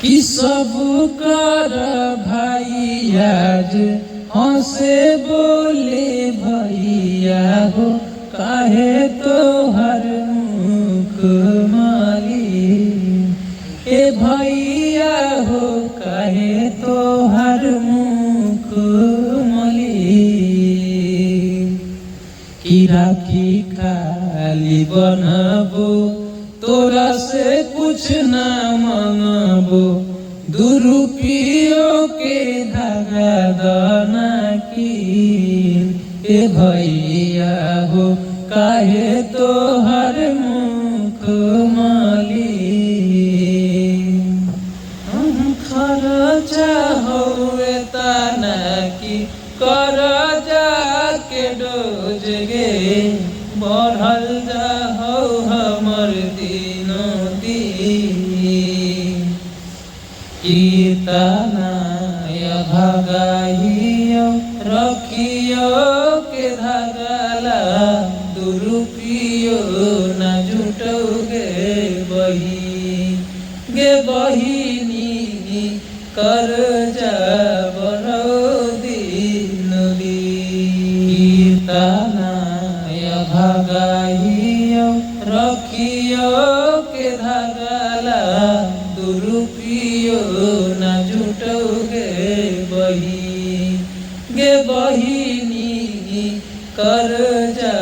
कि सब कर भाई आज हंसे बोले भैया हो काहे तो हर मुख माली ए भैया हो काहे तो हर मुख मली कि राखी खाली बनबो तोरा से कुछ ना मंगबो दुरुपियो के धागा दाना की ए भैया हो काहे तो हर मुख माली खर्चा होए तना की करजा के डोज गे बढ़ल जा हो हमर दिनो दिन कीर्तना भगाइयो रखियो के धागला दुरुपियो न जुटोगे बहिनी कर जा बनो दिन कीर्तना भगाइयो रखियो के धागला दुरुपियो न जुटोगे बहिनी कर जा